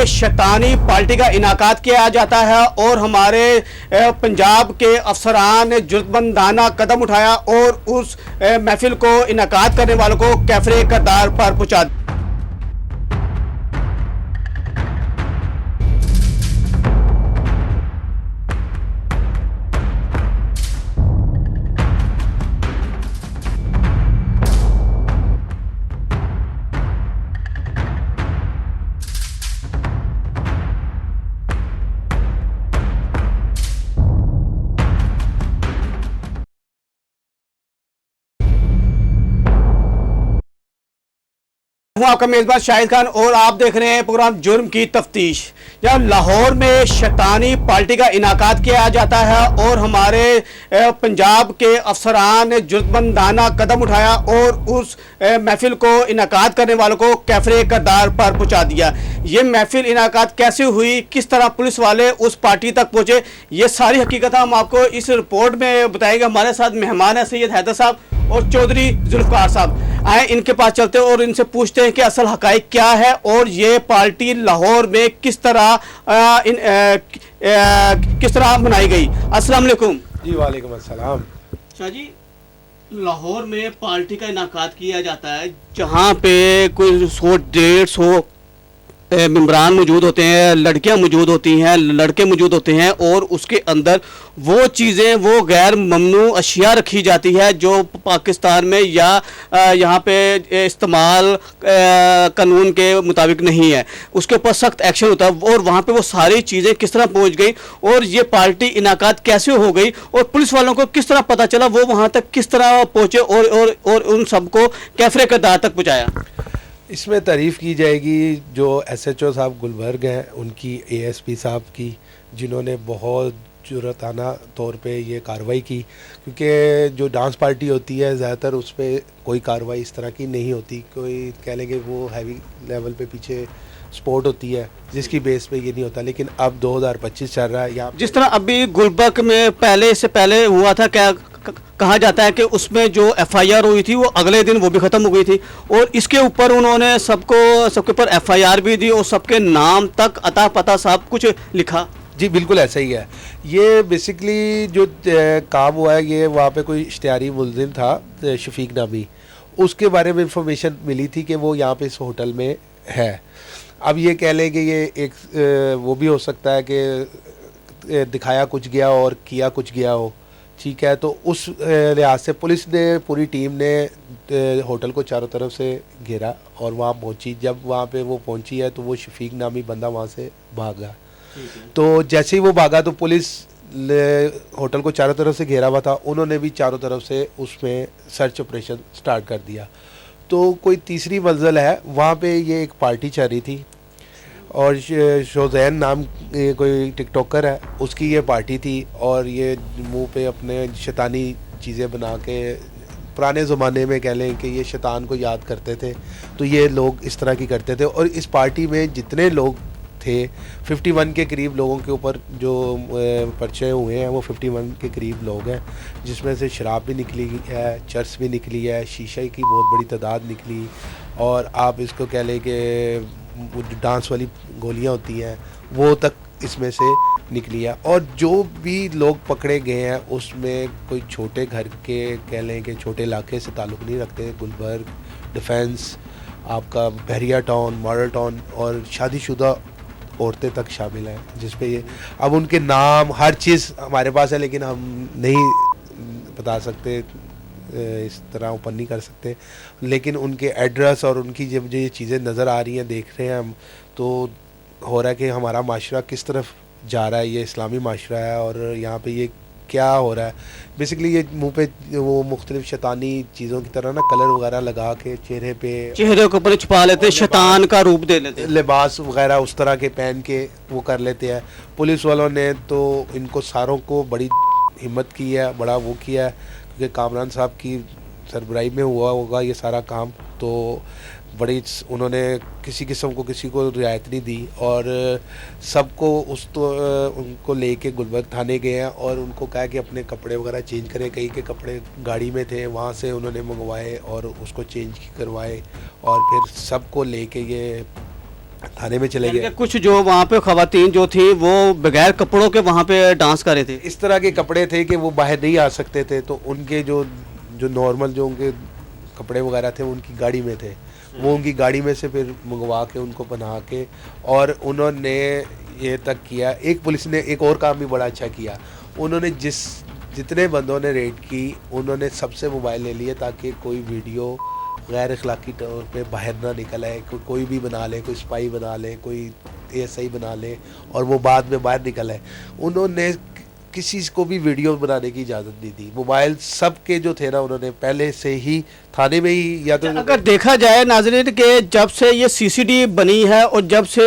में शैतानी पार्टी का इनाकाद किया जाता है और हमारे पंजाब के अफसरान जुर्मंदाना कदम उठाया और उस महफिल को इनाकाद करने वालों को कैफरे करदार पर पहुंचा। हूं आपका मेजबान शाहिद खान और आप देख रहे हैं प्रोग्राम जुर्म की तफ्तीश। जब लाहौर में शैतानी पार्टी का इनाकाद किया जाता है और हमारे पंजाब के अफसरान जुर्मंदाना कदम उठाया और उस महफिल को इनाकाद करने वालों को कैफरे करदार पर पहुंचा दिया। ये महफिल इनाकाद कैसे हुई, किस तरह पुलिस वाले उस पार्टी तक पहुंचे, ये सारी हकीकत हम आपको इस रिपोर्ट में बताएंगे। हमारे साथ मेहमान है सैयद हैदर साहब और चौधरी जुल्फकार साहब। आए इनके पास चलते हैं और इनसे पूछते हैं कि असल हकाइक क्या है और ये पार्टी लाहौर में किस तरह बनाई गई। अस्सलाम वालेकुम। जी वालेकुम अस्सलाम। शाह जी, लाहौर में पार्टी का इनाकाद किया जाता है जहाँ पे कोई 100-150 मेंबरान मौजूद होते हैं, लड़कियां मौजूद होती हैं, लड़के मौजूद होते हैं और उसके अंदर वो चीज़ें, वो गैर ममनू अशिया रखी जाती है जो पाकिस्तान में या यहाँ पे इस्तेमाल कानून के मुताबिक नहीं है। उसके ऊपर सख्त एक्शन होता है और वहाँ पे वो सारी चीज़ें किस तरह पहुँच गई और ये पार्टी इनाकाद कैसे हो गई और पुलिस वालों को किस तरह पता चला, वो वहाँ तक किस तरह पहुँचे और उन सबको कैफरे करदार तक पहुँचाया। इसमें तारीफ़ की जाएगी जो SHO साहब गुलबर्ग हैं, उनकी ASP साहब की, जिन्होंने बहुत जुर्रताना तौर पे ये कार्रवाई की, क्योंकि जो डांस पार्टी होती है ज़्यादातर उस पर कोई कार्रवाई इस तरह की नहीं होती। कोई कह लेंगे वो हैवी लेवल पे पीछे स्पोर्ट होती है जिसकी बेस पे ये नहीं होता, लेकिन अब 2025 चल रहा है। यहाँ जिस तरह अभी गुलबर्ग में इससे पहले हुआ था, क्या कहा जाता है कि उसमें जो FIR हुई थी वो अगले दिन वो भी ख़त्म हो गई थी और इसके ऊपर उन्होंने सबके ऊपर FIR भी दी और सबके नाम तक अता पता सब कुछ लिखा। जी बिल्कुल ऐसा ही है। ये बेसिकली जो काम हुआ है, ये वहाँ पे कोई इश्तिहारी मुलजिम था शफीक नामी, उसके बारे में इंफॉर्मेशन मिली थी कि वो यहाँ पे इस होटल में है। अब ये कह लें कि ये एक वो भी हो सकता है कि दिखाया कुछ गया और किया कुछ गया हो, ठीक है। तो उस लिहाज से पुलिस ने, पूरी टीम ने होटल को चारों तरफ से घेरा और वहाँ पहुँची। जब वहाँ पे वो पहुँची है तो वो शफीक नामी बंदा वहाँ से भागा। तो जैसे ही वो भागा तो पुलिस होटल को चारों तरफ से घेरा हुआ था, उन्होंने भी चारों तरफ से उसमें सर्च ऑपरेशन स्टार्ट कर दिया। तो कोई तीसरी मंजिल है, वहाँ पे ये एक पार्टी चल रही थी और शोजैन नाम कोई टिकटॉकर है, उसकी ये पार्टी थी और ये मुंह पे अपने शैतानी चीज़ें बना के, पुराने ज़माने में कह लें कि ये शैतान को याद करते थे, तो ये लोग इस तरह की करते थे। और इस पार्टी में जितने लोग थे 51 के करीब लोगों के ऊपर जो पर्चे हुए हैं वो 51 के करीब लोग हैं, जिसमें से शराब भी निकली है, चर्स भी निकली है, शीशे की बहुत बड़ी तादाद निकली और आप इसको कह लें कि वो जो डांस वाली गोलियां होती हैं वो तक इसमें से निकली है। और जो भी लोग पकड़े गए हैं उसमें कोई छोटे घर के, कह लें कि छोटे इलाके से ताल्लुक़ नहीं रखते। गुलबर्ग, डिफेंस, आपका बहरिया टाउन, मॉडल टाउन और शादीशुदा औरतें तक शामिल हैं, जिस पे ये अब उनके नाम हर चीज़ हमारे पास है, लेकिन हम नहीं बता सकते, इस तरह ओपन नहीं कर सकते। लेकिन उनके एड्रेस और उनकी जब जो ये चीज़ें नज़र आ रही हैं, देख रहे हैं हम, तो हो रहा है कि हमारा माशरा किस तरफ जा रहा है। ये इस्लामी माशरा है और यहाँ पे ये क्या हो रहा है। बेसिकली ये मुंह पे वो मुख्तलिफ शैतानी चीज़ों की तरह ना कलर वगैरह लगा के चेहरे के ऊपर छुपा लेते हैं, शैतान का रूप दे लेते हैं, लिबास वगैरह उस तरह के पहन के वो कर लेते हैं। पुलिस वालों ने तो इनको सारों को बड़ी हिम्मत की है, बड़ा वो किया है, क्योंकि कामरान साहब की सरबराही में हुआ होगा ये सारा काम। तो बड़ी उन्होंने किसी किस्म को किसी को रियायत नहीं दी और सबको उनको लेके गुलबर्ग थाने गए हैं और उनको कहा कि अपने कपड़े वगैरह चेंज करें। कई के कपड़े गाड़ी में थे, वहाँ से उन्होंने मंगवाए और उसको चेंज करवाए और फिर सबको लेके ये थाने में चले यानी गए। कि कुछ जो वहाँ पे खवातीन जो थी वो बगैर कपड़ों के वहाँ पे डांस कर रहे थे। इस तरह के कपड़े थे कि वो बाहर नहीं आ सकते थे, तो उनके जो जो नॉर्मल जो उनके कपड़े वगैरह थे उनकी गाड़ी में थे, वो उनकी गाड़ी में से फिर मंगवा के उनको बना के, और उन्होंने ये तक किया। एक पुलिस ने एक और काम भी बड़ा अच्छा किया, उन्होंने जितने बंदों ने रेड की उन्होंने सबसे मोबाइल ले लिए ताकि कोई वीडियो गैर अखलाकी तौर पे बाहर ना निकल आए। कोई भी बना ले, कोई स्पाई बना ले, कोई एएसआई बना ले और वो बाद में बाहर निकल आए। उन्होंने किसी को भी वीडियो बनाने की इजाज़त नहीं दी। मोबाइल सबके जो थे ना उन्होंने पहले से ही थाने में ही, या तो अगर देखा जाए नाज़रीन के जब से ये सीसीडी बनी है और जब से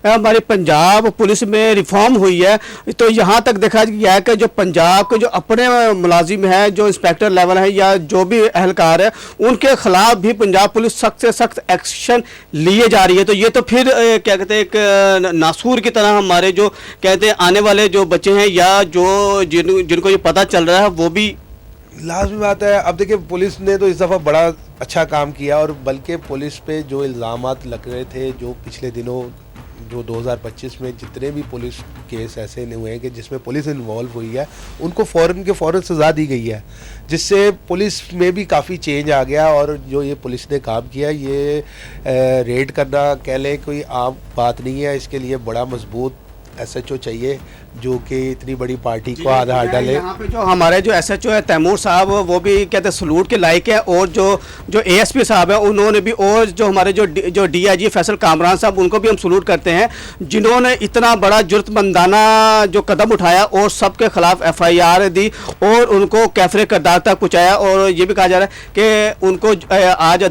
हमारे पंजाब पुलिस में रिफॉर्म हुई है, तो यहाँ तक देखा गया है कि जो पंजाब के जो अपने मुलाजिम हैं, जो इंस्पेक्टर लेवल है या जो भी अहलकार है, उनके खिलाफ भी पंजाब पुलिस सख्त से सख्त एक्शन लिए जा रही है। तो ये तो फिर क्या कहते हैं एक नासूर की तरह हमारे जो कहते हैं आने वाले जो बच्चे हैं या जो जिनको ये पता चल रहा है वो भी लाजमी बात है। अब देखिए पुलिस ने तो इस दफ़ा बड़ा अच्छा काम किया, और बल्कि पुलिस पे जो इल्ज़ामात लग रहे थे, जो पिछले दिनों जो 2025 में जितने भी पुलिस केस ऐसे हुए हैं कि जिसमें पुलिस इन्वॉल्व हुई है, उनको फ़ौरन सज़ा दी गई है, जिससे पुलिस में भी काफ़ी चेंज आ गया। और जो ये पुलिस ने काम किया, ये रेड करना कह लें कोई आम बात नहीं है। इसके लिए बड़ा मजबूत एसएचओ चाहिए जो कि इतनी बड़ी पार्टी को आधार डाले। यहाँ पे जो हमारे जो एसएचओ है तैमूर साहब, वो भी कहते हैं सलूट के लायक है, और जो एएसपी साहब है उन्होंने भी, और जो हमारे जो डीआईजी फैसल कामरान साहब, उनको भी हम सलूट करते हैं, जिन्होंने इतना बड़ा जुर्तमंदाना जो कदम उठाया और सबके खिलाफ एफआईआर दी और उनको कैफरे किरदार तक पहुँचाया। और ये भी कहा जा रहा है कि उनको आज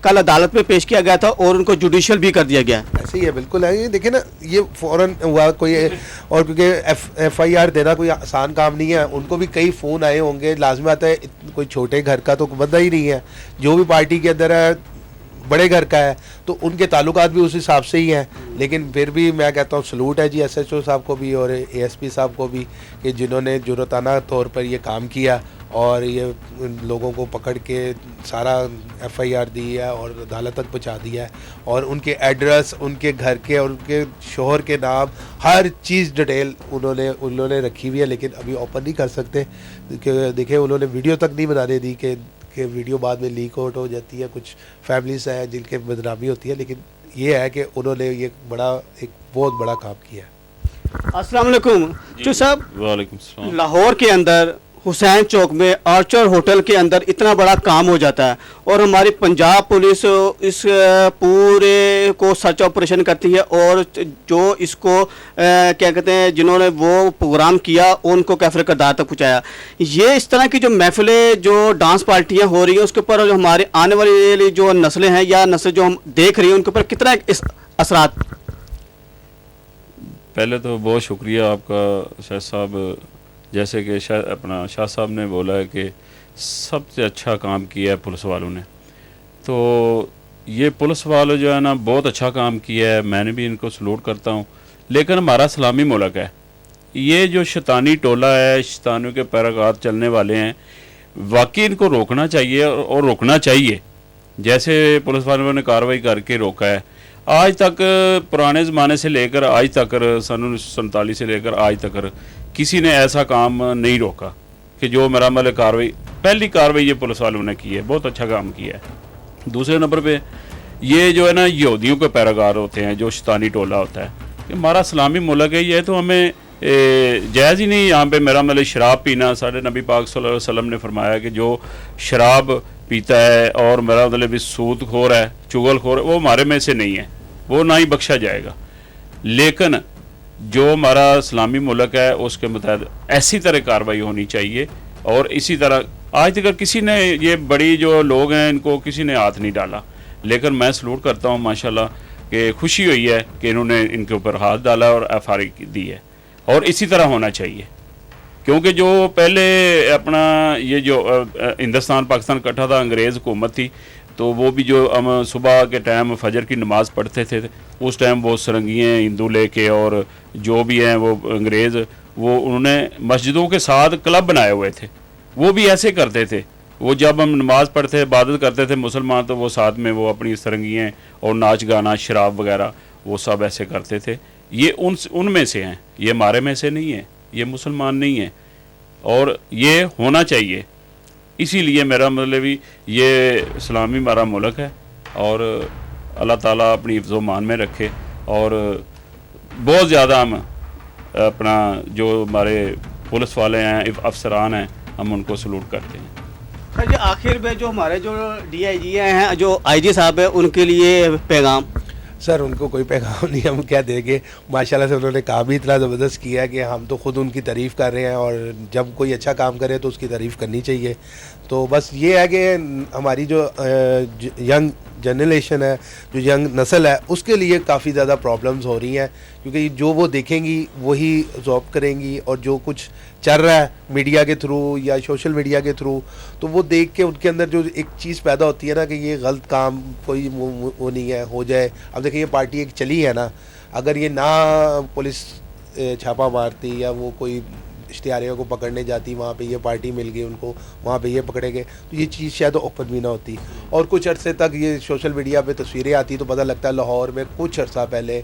कल अदालत में पेश किया गया था और उनको जुडिशल भी कर दिया गया। ऐसे ही है, बिल्कुल है। ये देखिए ना, ये फ़ौरन हुआ कोई, और क्योंकि एफआईआर देना कोई आसान काम नहीं है, उनको भी कई फ़ोन आए होंगे। लाजमी आता है, कोई छोटे घर का तो बंदा ही नहीं है, जो भी पार्टी के अंदर है बड़े घर का है, तो उनके ताल्लुकात भी उस हिसाब से ही हैं। लेकिन फिर भी मैं कहता हूँ सलूट है जी एसएचओ साहब को भी और एएसपी साहब को भी, कि जिन्होंने जुर्माना तौर पर ये काम किया और ये लोगों को पकड़ के सारा एफआईआर दी है और अदालत तक पहुंचा दिया है, और उनके एड्रेस, उनके घर के और उनके शोहर के नाम, हर चीज़ डिटेल उन्होंने रखी हुई है। लेकिन अभी ओपन नहीं कर सकते, देखिए उन्होंने वीडियो तक नहीं बनाने दी कि वीडियो बाद में लीक आउट हो जाती है। कुछ फैमिलीज हैं जिनके बदनामी होती है, लेकिन ये है कि उन्होंने ये एक बहुत बड़ा काम किया है। अस्सलाम वालेकुम चू साहब। वालेकुम सलाम। लाहौर के अंदर हुसैन चौक में आर्चर होटल के अंदर इतना बड़ा काम हो जाता है और हमारी पंजाब पुलिस इस पूरे को सर्च ऑपरेशन करती है, और जो इसको क्या कहते हैं जिन्होंने वो प्रोग्राम किया उनको कैफरे किरदार तक पहुँचाया। ये इस तरह की जो महफिलें, जो डांस पार्टियाँ हो रही हैं, उसके ऊपर जो हमारे आने वाली जो नस्लें हैं या नस्लें जो हम देख रही हैं, उनके ऊपर कितना असरात? पहले तो बहुत शुक्रिया आपका शाह साहब, जैसे कि शाह साहब ने बोला है कि सबसे अच्छा काम किया है पुलिस वालों ने। तो ये पुलिस वालों जो है ना बहुत अच्छा काम किया है, मैंने भी इनको सलूट करता हूँ। लेकिन हमारा इस्लामी मुल्क है, ये जो शैतानी टोला है, शैतानियों के पैराकार चलने वाले हैं, वाकई इनको रोकना चाहिए और रोकना चाहिए। जैसे पुलिस वालों ने कार्रवाई करके रोका है, आज तक पुराने ज़माने से लेकर आज तक, सन 1947 से लेकर आज तक किसी ने ऐसा काम नहीं रोका कि जो मेरा मतलब कार्रवाई, पहली कार्रवाई ये पुलिस वालों ने की है, बहुत अच्छा काम किया है। दूसरे नंबर पे ये जो है ना यहूदियों के पैराकार होते हैं, जो शैतानी टोला होता है, कि हमारा इस्लामी मुल्क है, ये तो हमें जायज़ ही नहीं यहाँ पे मेरा मतलब शराब पीना। साढ़े नबी पाक सल्लल्लाहु अलैहि वसल्लम ने फरमाया कि जो शराब पीता है और मेरा मतलब सूदखोर है, चुगलखोर है, वो हमारे में से नहीं है, वो ना ही बख्शा जाएगा। लेकिन जो हमारा इस्लामी मुल्क है उसके मुताबिक ऐसी तरह कार्रवाई होनी चाहिए। और इसी तरह आज तक किसी ने, ये बड़ी जो लोग हैं इनको किसी ने हाथ नहीं डाला, लेकिन मैं सलूट करता हूँ माशाल्लाह कि खुशी हुई है कि इन्होंने इनके ऊपर हाथ डाला और एफआईआर दी है, और इसी तरह होना चाहिए। क्योंकि जो पहले अपना ये जो हिंदुस्तान पाकिस्तान इकट्ठा था, अंग्रेज़ हुकूमत थी, तो वो भी जो हम सुबह के टाइम फजर की नमाज़ पढ़ते थे, उस टाइम वो सरंगियाँ हिंदू लेके और जो भी हैं वो अंग्रेज़, वो उन्होंने मस्जिदों के साथ क्लब बनाए हुए थे, वो भी ऐसे करते थे। वो जब हम नमाज़ पढ़ते इबादत करते थे मुसलमान, तो वो साथ में वो अपनी सरंगियाँ और नाच गाना शराब वगैरह वो सब ऐसे करते थे। ये उनमें से हैं, ये हमारे में से नहीं है, ये मुसलमान नहीं है और ये होना चाहिए। इसीलिए मेरा मतलब भी ये इस्लामी हमारा मुल्क है और अल्लाह ताला अपनी हिफ्ज़-ओ-मान में रखे। और बहुत ज़्यादा हम अपना जो हमारे पुलिस वाले हैं, अफसरान हैं, हम उनको सलूट करते हैं। सर जी, आखिर में जो हमारे जो DIG हैं, जो IG साहब हैं, उनके लिए पैगाम? सर उनको कोई पैगाम नहीं हम क्या देंगे, माशाल्लाह से उन्होंने काम ही इतना ज़बरदस्त किया है कि हम तो ख़ुद उनकी तारीफ़ कर रहे हैं और जब कोई अच्छा काम करे तो उसकी तारीफ़ करनी चाहिए। तो बस ये है कि हमारी जो यंग जनरेशन है, जो यंग नस्ल है, उसके लिए काफ़ी ज़्यादा प्रॉब्लम्स हो रही हैं, क्योंकि जो वो देखेंगी वही जॉब करेंगी और जो कुछ चल रहा है मीडिया के थ्रू या सोशल मीडिया के थ्रू, तो वो देख के उनके अंदर जो एक चीज़ पैदा होती है ना कि ये गलत काम कोई वो नहीं है, हो जाए। अब देखिए ये पार्टी एक चली है ना, अगर ये ना पुलिस छापा मारती या वो कोई इश्तिहारियों को पकड़ने जाती, वहाँ पे ये पार्टी मिल गई उनको, वहाँ पे ये पकड़े गए, तो ये चीज़ शायद ओपन भी ना होती। और कुछ अरसे तक ये सोशल मीडिया पे तस्वीरें आती तो पता लगता है लाहौर में कुछ अर्सा पहले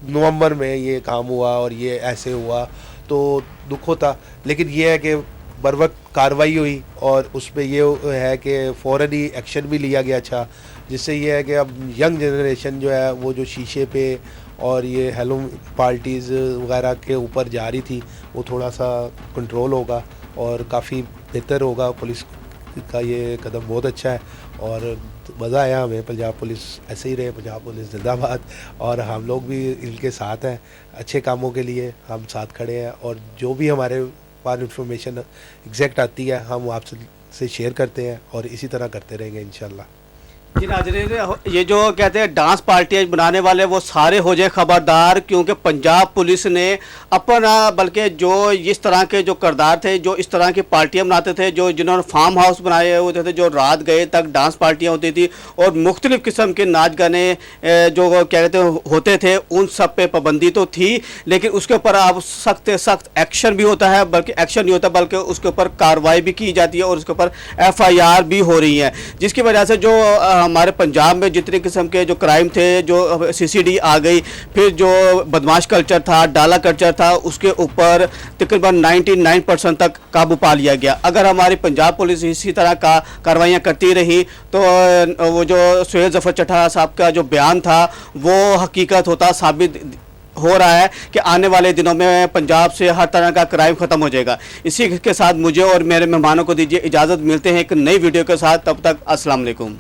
नवंबर में ये काम हुआ और ये ऐसे हुआ, तो दुख होता। लेकिन ये है कि बर वक्त कार्रवाई हुई और उस पर ये है कि फ़ौरन ही एक्शन भी लिया गया अच्छा, जिससे ये है कि अब यंग जनरेशन जो है वो जो शीशे पे और ये हेलो पार्टीज़ वगैरह के ऊपर जा रही थी, वो थोड़ा सा कंट्रोल होगा और काफ़ी बेहतर होगा। पुलिस का ये कदम बहुत अच्छा है और मज़ा आया हमें। पंजाब पुलिस ऐसे ही रहे, पंजाब पुलिस जिंदाबाद। और हम लोग भी इनके साथ हैं, अच्छे कामों के लिए हम साथ खड़े हैं और जो भी हमारे पास इंफॉर्मेशन एग्जैक्ट आती है हम आपसे शेयर करते हैं और इसी तरह करते रहेंगे इंशाल्लाह। जी नाज़रीन, ये जो कहते हैं डांस पार्टियाँ बनाने वाले वो सारे हो जाए खबरदार, क्योंकि पंजाब पुलिस ने अपना बल्कि जो इस तरह के जो किरदार थे, जो इस तरह की पार्टियाँ बनाते थे, जो जिन्होंने फार्म हाउस बनाए होते थे, जो रात गए तक डांस पार्टियाँ होती थी और मुख्तलिफ़ किस्म के नाच गाने जो क्या कहते हैं होते थे, उन सब पे पाबंदी तो थी, लेकिन उसके ऊपर अब सख्त एक्शन भी होता है, बल्कि एक्शन नहीं होता बल्कि उसके ऊपर कार्रवाई भी की जाती है और उसके ऊपर FIR भी हो रही है, जिसकी वजह से जो हमारे पंजाब में जितने किस्म के जो क्राइम थे, जो CCD आ गई, फिर जो बदमाश कल्चर था, डाला कल्चर था, उसके ऊपर तकरीबन 99% तक काबू पा लिया गया। अगर हमारी पंजाब पुलिस इसी तरह का कार्रवाइयाँ करती रही तो वो जो सुहेल ज़फ़र चड्ढा साहब का जो बयान था वो हकीकत होता साबित हो रहा है कि आने वाले दिनों में पंजाब से हर तरह का क्राइम ख़त्म हो जाएगा। इसी के साथ मुझे और मेरे मेहमानों को दीजिए इजाज़त, मिलते हैं एक नई वीडियो के साथ, तब तक अस्सलाम वालेकुम।